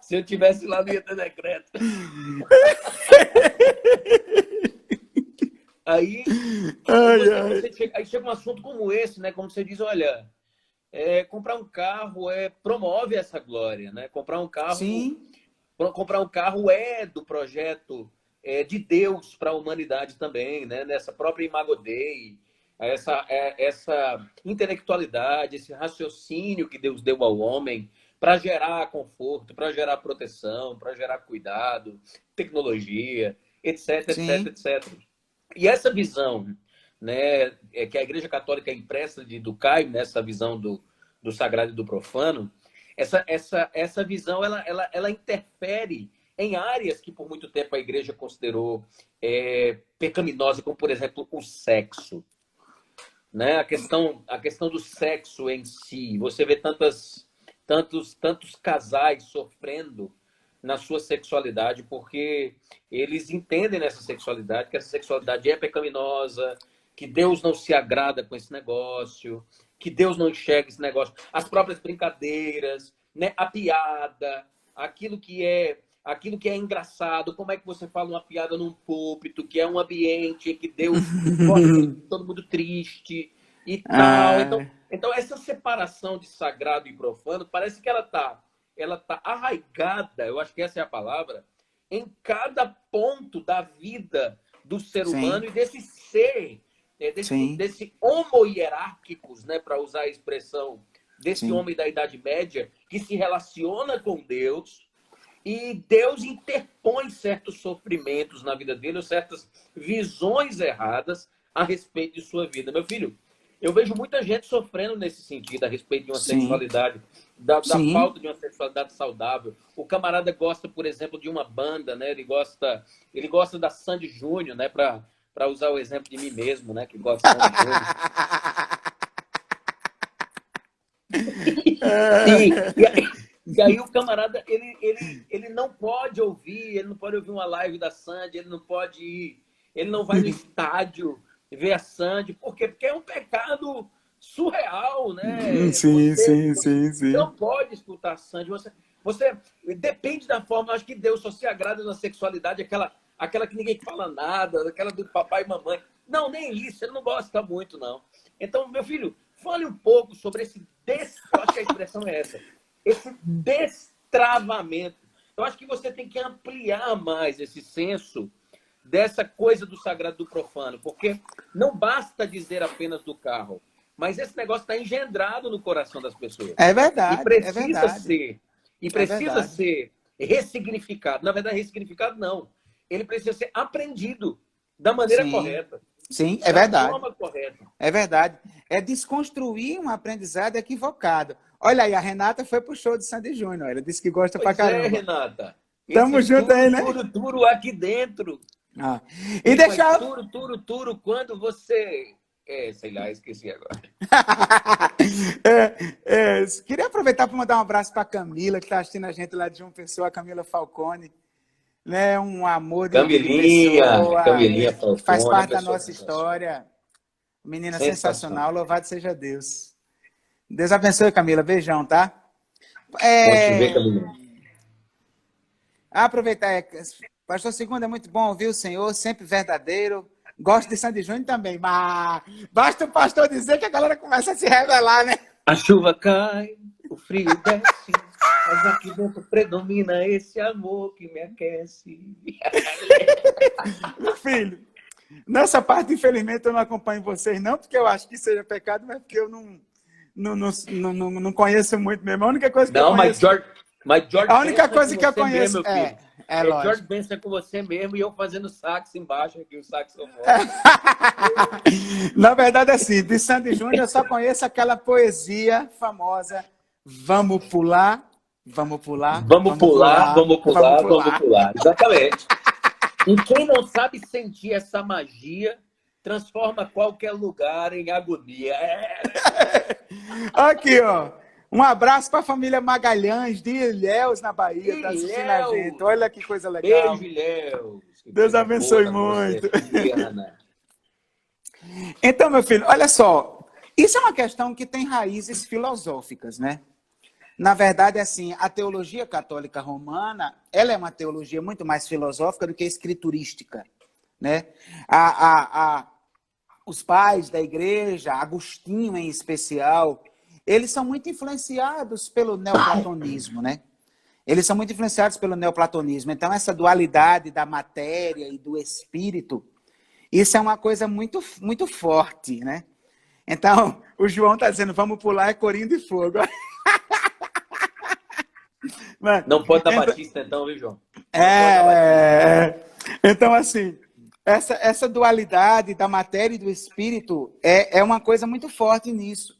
se eu tivesse lá, não ia ter decreto. Aí aí chega um assunto como esse, né? Como você diz, olha, comprar um carro promove essa glória, né? Comprar um carro. Sim. Comprar um carro do projeto de Deus para a humanidade também, né? Nessa própria Imago Dei, essa intelectualidade, esse raciocínio que Deus deu ao homem para gerar conforto, para gerar proteção, para gerar cuidado, tecnologia, etc, Sim. etc, etc. E essa visão, né, que a Igreja Católica empresta de Durkheim, nessa visão do sagrado e do profano, essa visão ela interfere em áreas que por muito tempo a Igreja considerou pecaminosa, como por exemplo o sexo, né? A questão do sexo em si. Você vê tantos casais sofrendo na sua sexualidade porque eles entendem nessa sexualidade que essa sexualidade é pecaminosa, que Deus não se agrada com esse negócio, que Deus não enxerga esse negócio, as próprias brincadeiras, né? A piada, aquilo que é engraçado, como é que você fala uma piada num púlpito, que é um ambiente em que Deus gosta de todo mundo triste e tal. Então essa separação de sagrado e profano parece que ela tá arraigada, eu acho que essa é a palavra, em cada ponto da vida do ser humano e desse ser, desse homo hierárquicos, né, para usar a expressão desse homem da Idade Média, que se relaciona com Deus, e Deus interpõe certos sofrimentos na vida dele, ou certas visões erradas a respeito de sua vida. Meu filho, eu vejo muita gente sofrendo nesse sentido, a respeito de uma sexualidade, da falta de uma sexualidade saudável. O camarada gosta, por exemplo, de uma banda, né? Ele gosta da Sandy Júnior, né? Para usar o exemplo de mim mesmo, né? Que gosta de Sandy Júnior. E aí o camarada, ele não pode ouvir uma live da Sandy, ele não vai no estádio ver a Sandy, por quê? Porque é um pecado surreal, né? Sim. Você não pode escutar a Sandy, você depende da forma, acho que Deus só se agrada na sexualidade, aquela que ninguém fala nada, aquela do papai e mamãe. Não, nem isso, ele não gosta muito, não. Então, meu filho, fale um pouco sobre eu acho que a expressão é esse destravamento. Eu acho que você tem que ampliar mais esse senso dessa coisa do sagrado e do profano, porque não basta dizer apenas do carro, mas esse negócio está engendrado no coração das pessoas. É verdade, E precisa ser ressignificado. Na verdade, ressignificado não. Ele precisa ser aprendido da maneira correta. Sim, é verdade. Da forma correta. É verdade. É desconstruir um aprendizado equivocado. Olha aí, a Renata foi pro show de Sandy Júnior. Ela disse que gosta pra caramba. Renata. Tamo junto aí, né? Turo aqui dentro. E deixar... Turo, quando você... sei lá, esqueci agora. Queria aproveitar para mandar um abraço para Camila, que está assistindo a gente lá de João Pessoa, a Camila Falcone. Né? Um amor de pessoa. Camilinha Falcone. Que faz parte da nossa história. Menina sensacional, louvado seja Deus. Deus abençoe, Camila. Beijão, tá? Bom te ver, Camila. Aproveitar, Pastor Segundo, é muito bom ouvir o Senhor, sempre verdadeiro. Gosto de Sandy Júnior também, mas basta o pastor dizer que a galera começa a se revelar, né? A chuva cai, o frio desce, mas aqui dentro predomina esse amor que me aquece. Meu filho, nessa parte, infelizmente, eu não acompanho vocês, não, porque eu acho que seja pecado, mas porque eu não conheço muito mesmo. A única coisa que eu conheço... Mas George A única Benson coisa é com que eu você conheço mesmo, meu filho. lógico. George Benson é com você mesmo e eu fazendo sax embaixo aqui, o saxofone. Na verdade, assim, de Sandy Júnior eu só conheço aquela poesia famosa: vamos pular, vamos pular, Vamos pular, vamos vamos pular, vamos pular. pular. Exatamente. E quem não sabe sentir essa magia, transforma qualquer lugar em agonia. Aqui, ó. Um abraço para a família Magalhães, de Ilhéus, na Bahia, está assistindo a gente. Olha que coisa legal. Beijo, Ilhéus. Deus abençoe muito. Então, meu filho, olha só. Isso é uma questão que tem raízes filosóficas, né? Na verdade, assim, a teologia católica romana, ela é uma teologia muito mais filosófica do que escriturística, né? Os pais da igreja, Agostinho em especial, eles são muito influenciados pelo neoplatonismo, né? Eles são muito influenciados pelo neoplatonismo. Então, essa dualidade da matéria e do espírito, isso é uma coisa muito, muito forte, né? Então, o João está dizendo, vamos pular, é corinho de fogo. Mas, não pode dar batista, então, viu, João? Então, assim, essa dualidade da matéria e do espírito é uma coisa muito forte nisso.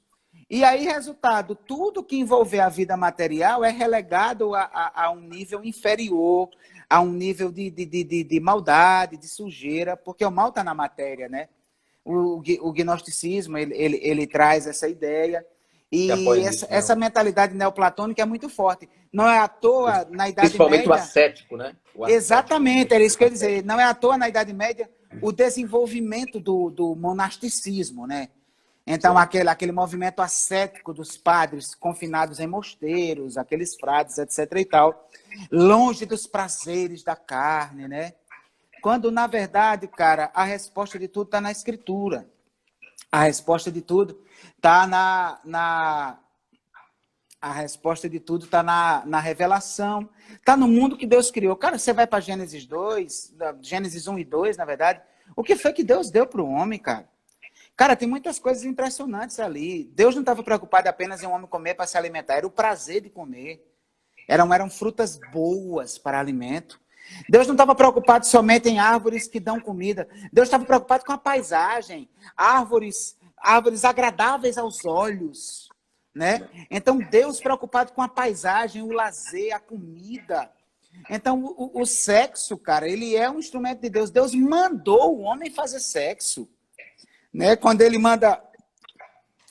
E aí, resultado, tudo que envolver a vida material é relegado a um nível inferior, a um nível de maldade, de sujeira, porque o mal está na matéria, né? O gnosticismo, ele traz essa ideia. E essa mentalidade neoplatônica é muito forte. Não é à toa, na Idade Principalmente Média... o ascético, né? Exatamente, era isso que eu ia dizer. Não é à toa, na Idade Média, o desenvolvimento do monasticismo, né? Então, aquele movimento ascético dos padres confinados em mosteiros, aqueles frades, etc. e tal, longe dos prazeres da carne, né? Quando, na verdade, cara, a resposta de tudo está na Escritura. A resposta de tudo está A resposta de tudo está na revelação. Está no mundo que Deus criou. Cara, você vai para Gênesis 2, Gênesis 1 e 2, na verdade. O que foi que Deus deu para o homem, cara? Cara, tem muitas coisas impressionantes ali. Deus não estava preocupado apenas em um homem comer para se alimentar. Era o prazer de comer. Eram frutas boas para alimento. Deus não estava preocupado somente em árvores que dão comida. Deus estava preocupado com a paisagem. Árvores agradáveis aos olhos. Né? Então, Deus preocupado com a paisagem, o lazer, a comida. Então, o sexo, cara, ele é um instrumento de Deus. Deus mandou o homem fazer sexo. Né? Quando ele manda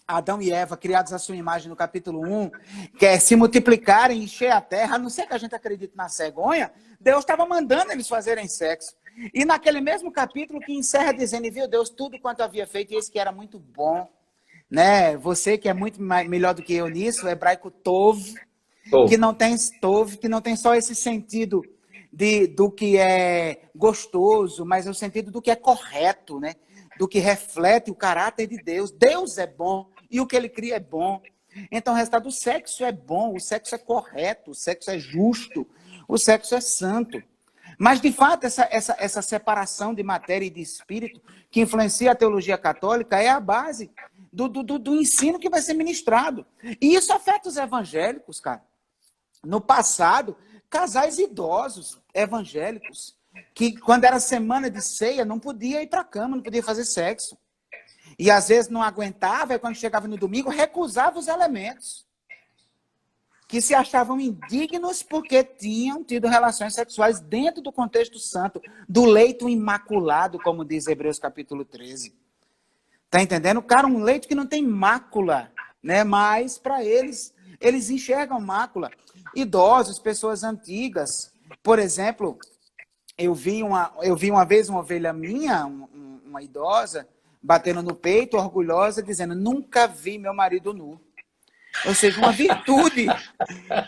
Adão e Eva, criados à sua imagem, no capítulo 1, que é se multiplicarem, encher a terra, a não ser que a gente acredite na cegonha, Deus estava mandando eles fazerem sexo. E naquele mesmo capítulo que encerra dizendo, e viu Deus tudo quanto havia feito, e esse que era muito bom. Né? Você que é muito melhor do que eu nisso, o hebraico tov, que não tem só esse sentido do que é gostoso, mas é o sentido do que é correto, né? Do que reflete o caráter de Deus. Deus é bom e o que ele cria é bom. Então, o resultado do sexo é bom, o sexo é correto, o sexo é justo, o sexo é santo. Mas, de fato, essa separação de matéria e de espírito que influencia a teologia católica é a base do ensino que vai ser ministrado. E isso afeta os evangélicos, cara. No passado, casais idosos evangélicos, que quando era semana de ceia, não podia ir para a cama, não podia fazer sexo. E às vezes não aguentava, e quando chegava no domingo, recusava os elementos. Que se achavam indignos porque tinham tido relações sexuais dentro do contexto santo, do leito imaculado, como diz Hebreus capítulo 13. Tá entendendo? Cara, um leito que não tem mácula, né? Mas para eles enxergam mácula. Idosos, pessoas antigas. Por exemplo, eu vi uma vez uma ovelha minha, uma idosa, batendo no peito, orgulhosa, dizendo, nunca vi meu marido nu. Ou seja, uma virtude,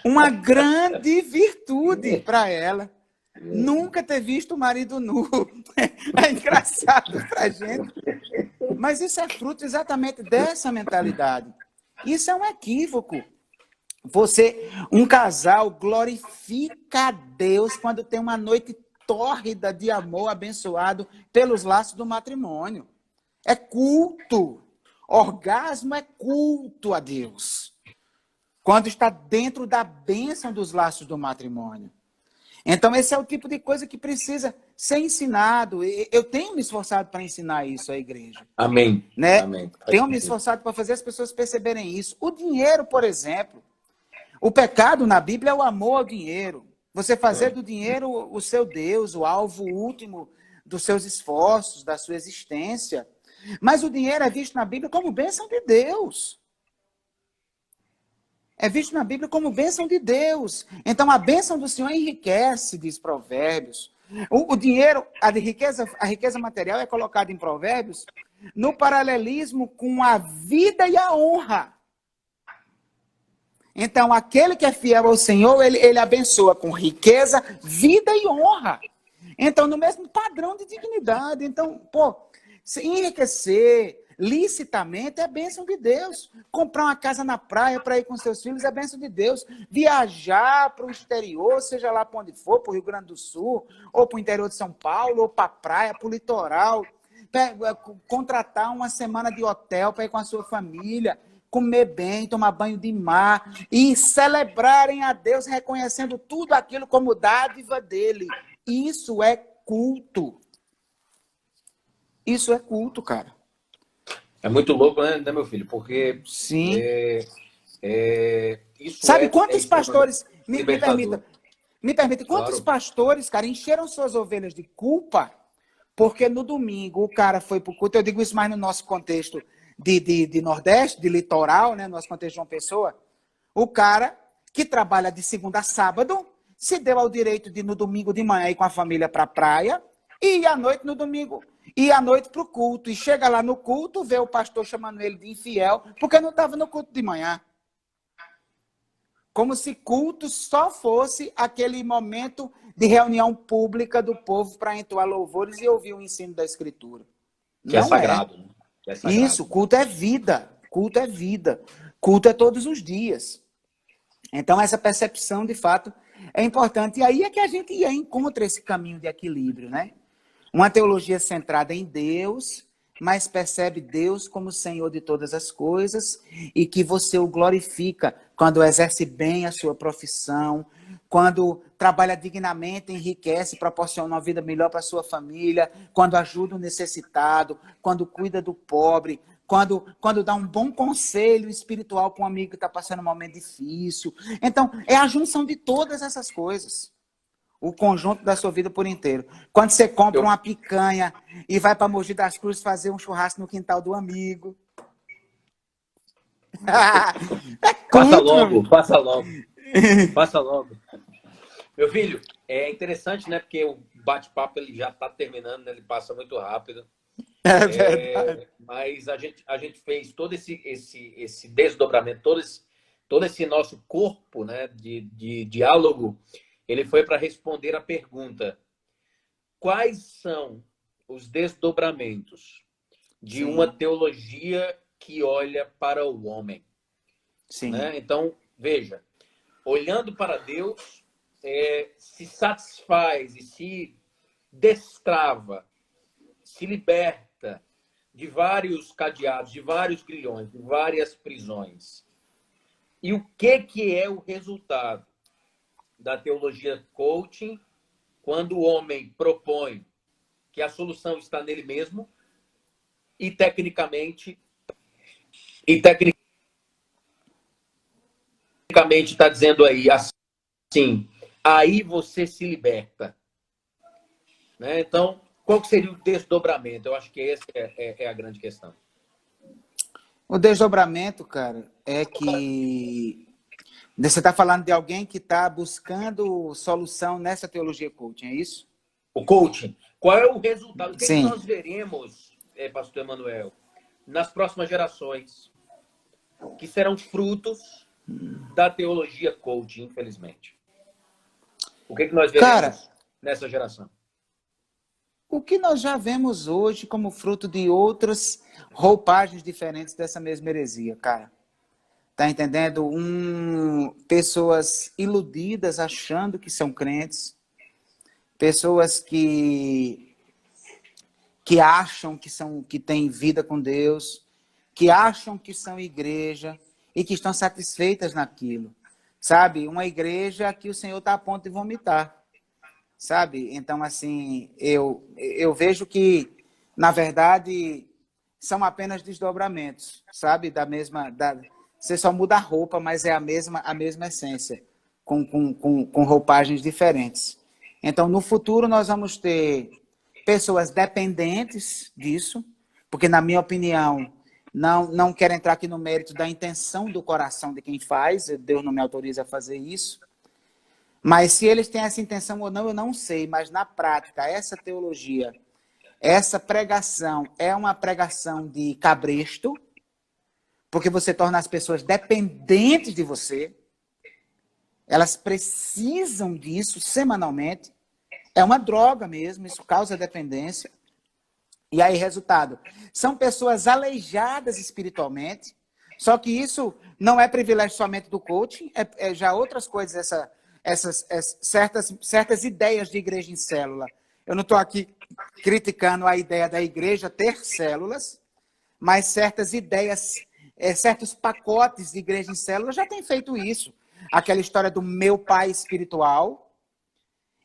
uma grande virtude para ela. nunca ter visto o marido nu. É engraçado pra gente. Mas isso é fruto exatamente dessa mentalidade. Isso é um equívoco. Um casal glorifica a Deus quando tem uma noite tórrida de amor abençoado pelos laços do matrimônio. É culto. Orgasmo é culto a Deus. Quando está dentro da bênção dos laços do matrimônio. Então, esse é o tipo de coisa que precisa ser ensinado. Eu tenho me esforçado para ensinar isso à igreja. Amém. Né? Amém. Tenho me esforçado para fazer as pessoas perceberem isso. O dinheiro, por exemplo. O pecado na Bíblia é o amor ao dinheiro. Você fazer do dinheiro o seu Deus, o alvo último dos seus esforços, da sua existência. Mas o dinheiro é visto na Bíblia como bênção de Deus. É visto na Bíblia como bênção de Deus. Então, a bênção do Senhor enriquece, diz Provérbios. O dinheiro, a riqueza material é colocada em Provérbios no paralelismo com a vida e a honra. Então, aquele que é fiel ao Senhor, ele abençoa com riqueza, vida e honra. Então, no mesmo padrão de dignidade. Então, se enriquecer licitamente é bênção de Deus. Comprar uma casa na praia para ir com seus filhos é bênção de Deus. Viajar para o exterior, seja lá para onde for, para o Rio Grande do Sul, ou para o interior de São Paulo, ou para a praia, para o litoral. Contratar uma semana de hotel para ir com a sua família. Comer bem, tomar banho de mar e celebrarem a Deus, reconhecendo tudo aquilo como dádiva dele. Isso é culto. Isso é culto, cara. É muito louco, né, meu filho? Porque sim. Isso sabe quantos pastores... Me permita, quantos claro. pastores, cara, encheram suas ovelhas de culpa porque no domingo o cara foi pro culto. Eu digo isso mais no nosso contexto de Nordeste, de litoral, né? Nosso contexto de João Pessoa. O cara que trabalha de segunda a sábado se deu ao direito de, no domingo de manhã, ir com a família para a praia e ir à noite no domingo, ir à noite para o culto. E chega lá no culto, vê o pastor chamando ele de infiel, porque não estava no culto de manhã. Como se culto só fosse aquele momento de reunião pública do povo para entoar louvores e ouvir o ensino da Escritura. Que não é sagrado, né? É sagrado. Isso, culto é vida. Culto é vida. Culto é todos os dias. Então, essa percepção, de fato, é importante. E aí é que a gente encontra esse caminho de equilíbrio, né? Uma teologia centrada em Deus, mas percebe Deus como Senhor de todas as coisas e que você o glorifica quando exerce bem a sua profissão, quando trabalha dignamente, enriquece, proporciona uma vida melhor para a sua família, quando ajuda o necessitado, quando cuida do pobre, quando dá um bom conselho espiritual para um amigo que está passando um momento difícil. Então, é a junção de todas essas coisas. O conjunto da sua vida por inteiro. Quando você compra uma picanha e vai para Mogi das Cruzes fazer um churrasco no quintal do amigo. Passa logo, passa logo. Passa logo. Meu filho, é interessante, né? Porque o bate-papo ele já está terminando, né? Ele passa muito rápido. É verdade. Mas a gente fez todo esse desdobramento, todo esse nosso corpo, né, de diálogo, ele foi para responder a pergunta: quais são os desdobramentos de uma teologia que olha para o homem? Sim. Né? Então, veja, olhando para Deus, se satisfaz e se destrava, se liberta de vários cadeados, de vários grilhões, de várias prisões. E o que é o resultado da teologia coaching quando o homem propõe que a solução está nele mesmo e tecnicamente está dizendo aí assim, aí você se liberta. Né? Então, qual que seria o desdobramento? Eu acho que essa é a grande questão. O desdobramento, cara, é que você está falando de alguém que está buscando solução nessa teologia coaching, é isso? O coaching. Qual é o resultado? O que nós veremos, pastor Emanuel, nas próximas gerações, que serão frutos da teologia coaching, infelizmente? O que nós veremos? Cara, nessa geração? O que nós já vemos hoje como fruto de outras roupagens diferentes dessa mesma heresia, cara. Tá entendendo? Pessoas iludidas achando que são crentes, pessoas que acham que têm vida com Deus, que acham que são igreja e que estão satisfeitas naquilo. Sabe? Uma igreja que o Senhor está a ponto de vomitar. Sabe? Então, assim, eu vejo que, na verdade, são apenas desdobramentos, sabe? Você só muda a roupa, mas é a mesma essência, com roupagens diferentes. Então, no futuro, nós vamos ter pessoas dependentes disso, porque, na minha opinião, não quero entrar aqui no mérito da intenção do coração de quem faz, Deus não me autoriza a fazer isso, mas se eles têm essa intenção ou não, eu não sei. Mas na prática, essa teologia, essa pregação é uma pregação de cabresto, porque você torna as pessoas dependentes de você. Elas precisam disso semanalmente. É uma droga mesmo, isso causa dependência. E aí, resultado, são pessoas aleijadas espiritualmente, só que isso não é privilégio somente do coaching, é já outras coisas, essas certas ideias de igreja em célula. Eu não estou aqui criticando a ideia da igreja ter células, mas certas ideias, certos pacotes de igreja em célula já têm feito isso. Aquela história do meu pai espiritual,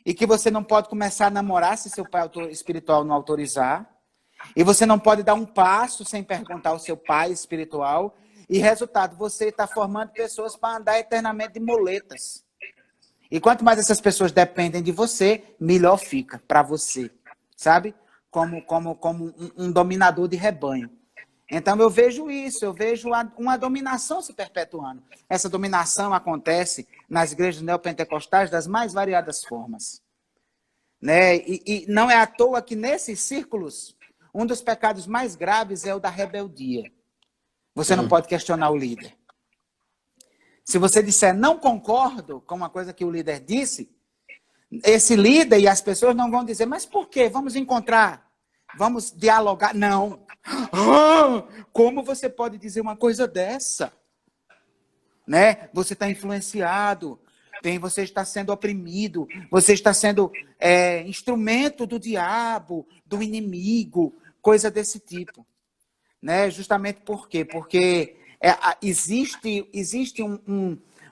e que você não pode começar a namorar se seu pai espiritual não autorizar, e você não pode dar um passo sem perguntar ao seu pai espiritual, e resultado, você está formando pessoas para andar eternamente de muletas. E quanto mais essas pessoas dependem de você, melhor fica para você, sabe? Como um dominador de rebanho. Então eu vejo isso, eu vejo uma dominação se perpetuando. Essa dominação acontece nas igrejas neopentecostais das mais variadas formas. Né? E não é à toa que nesses círculos, um dos pecados mais graves é o da rebeldia. Você não pode questionar o líder. Se você disser não concordo com uma coisa que o líder disse, esse líder e as pessoas não vão dizer, mas por quê? Vamos encontrar, vamos dialogar. Não. Como você pode dizer uma coisa dessa? Né? Você está influenciado, você está sendo oprimido, você está sendo instrumento do diabo, do inimigo, coisa desse tipo. Né? Justamente por quê? Porque existe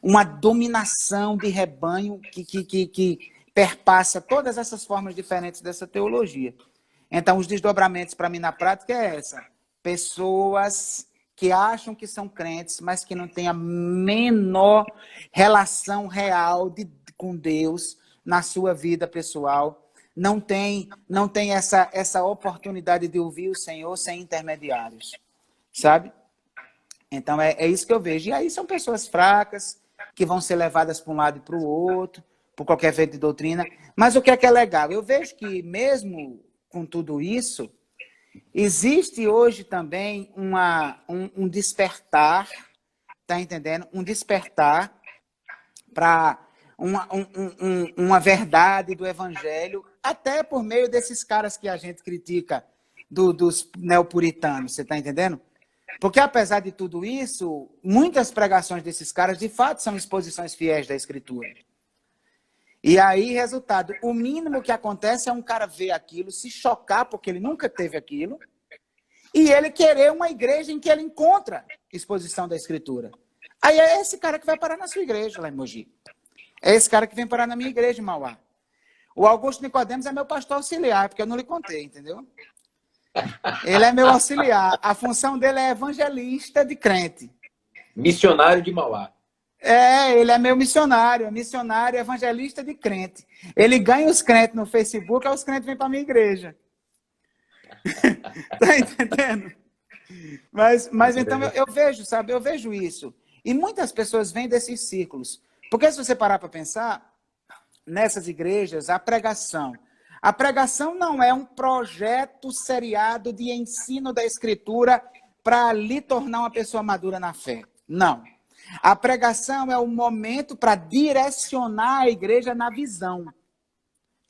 uma dominação de rebanho que perpassa todas essas formas diferentes dessa teologia. Então, os desdobramentos, para mim, na prática, é essa. Pessoas que acham que são crentes, mas que não têm a menor relação real com Deus na sua vida pessoal. Não tem essa oportunidade de ouvir o Senhor sem intermediários. Sabe? Então, é isso que eu vejo. E aí são pessoas fracas, que vão ser levadas para um lado e para o outro, por qualquer vento de doutrina. Mas o que é legal? Eu vejo que, mesmo com tudo isso, existe hoje também um despertar, tá entendendo? Um despertar para uma verdade do evangelho, até por meio desses caras que a gente critica, dos neopuritanos, você tá entendendo? Porque, apesar de tudo isso, muitas pregações desses caras, de fato, são exposições fiéis da Escritura. E aí, resultado, o mínimo que acontece é um cara ver aquilo, se chocar, porque ele nunca teve aquilo, e ele querer uma igreja em que ele encontra exposição da Escritura. Aí é esse cara que vai parar na sua igreja, lá em Mogi. É esse cara que vem parar na minha igreja, em Mauá. O Augusto Nicodemos é meu pastor auxiliar, porque eu não lhe contei, entendeu? Ele é meu auxiliar. A função dele é evangelista de crente. Missionário de Mauá. Ele é meu missionário evangelista de crente. Ele ganha os crentes no Facebook, aí os crentes vêm para a minha igreja. Tá entendendo? Mas então eu vejo, sabe? Eu vejo isso. E muitas pessoas vêm desses círculos. Porque se você parar para pensar, nessas igrejas, a pregação não é um projeto seriado de ensino da Escritura para lhe tornar uma pessoa madura na fé. Não. A pregação é o momento para direcionar a igreja na visão.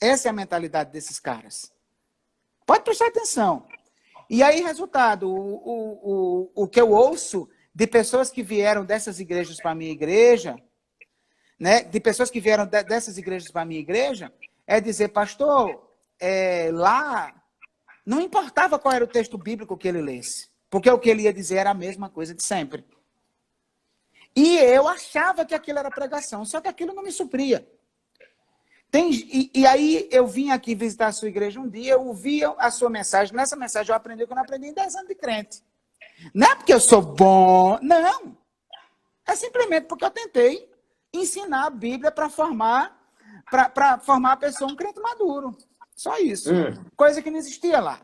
Essa é a mentalidade desses caras. Pode prestar atenção. E aí, resultado, o que eu ouço de pessoas que vieram dessas igrejas para a minha igreja, né, de pessoas que vieram dessas igrejas para a minha igreja, é dizer, pastor, lá não importava qual era o texto bíblico que ele lesse, porque o que ele ia dizer era a mesma coisa de sempre. E eu achava que aquilo era pregação, só que aquilo não me supria. E aí eu vim aqui visitar a sua igreja um dia, eu ouvi a sua mensagem. Nessa mensagem eu aprendi o que eu não aprendi em 10 anos de crente. Não é porque eu sou bom, não. É simplesmente porque eu tentei ensinar a Bíblia para formar a pessoa um crente maduro. Só isso. Coisa que não existia lá.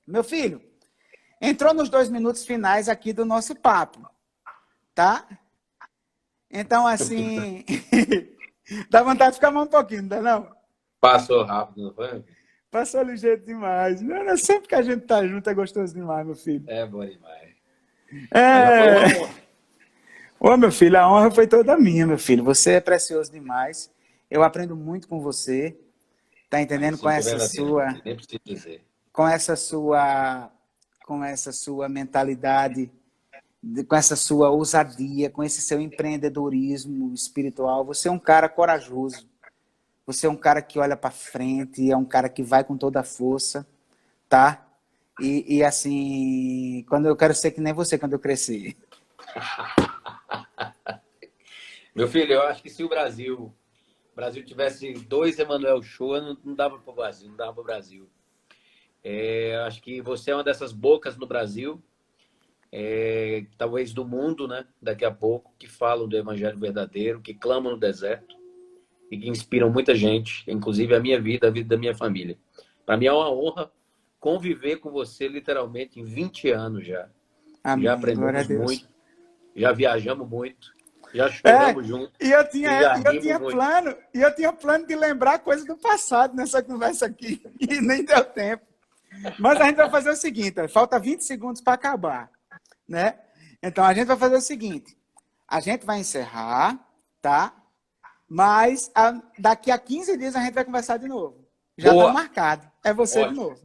Meu filho, entrou nos 2 minutos finais aqui do nosso papo. Tá? Então, assim... Dá vontade de ficar mais um pouquinho, não dá não? Passou rápido, não foi? Passou ligeiro demais. Não, sempre que a gente tá junto é gostoso demais, meu filho. É bom demais. Ô, meu filho, a honra foi toda minha, meu filho. Você é precioso demais. Eu aprendo muito com você. Tá entendendo? Com essa sua... Nem preciso dizer. Com essa sua mentalidade, com essa sua ousadia, com esse seu empreendedorismo espiritual. Você é um cara corajoso. Você é um cara que olha para frente, é um cara que vai com toda a força, tá? E assim, quando eu quero ser que nem você quando eu crescer. Meu filho, eu acho que se o Brasil tivesse 2 Emanuel Shoa, não dava para o Brasil, não dava para o Brasil. Acho que você é uma dessas bocas no Brasil, talvez do mundo, né? Daqui a pouco, que falam do evangelho verdadeiro, que clamam no deserto e que inspiram muita gente, inclusive a minha vida, a vida da minha família. Para mim é uma honra conviver com você literalmente em 20 anos já. Amém. Já aprendemos muito, já viajamos muito, já choramos juntos. E eu tinha plano de lembrar coisas do passado nessa conversa aqui, e nem deu tempo. Mas a gente vai fazer o seguinte, falta 20 segundos para acabar, né? Então a gente vai fazer o seguinte, a gente vai encerrar, tá? Mas daqui a 15 dias a gente vai conversar de novo. Já está marcado. É você de novo.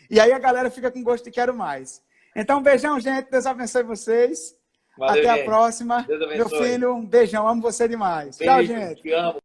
E aí a galera fica com gosto de quero mais. Então, um beijão, gente. Deus abençoe vocês. Valeu, até gente. A próxima. Deus abençoe. Meu filho, um beijão. Amo você demais. Beijo, tchau, gente. Te amo.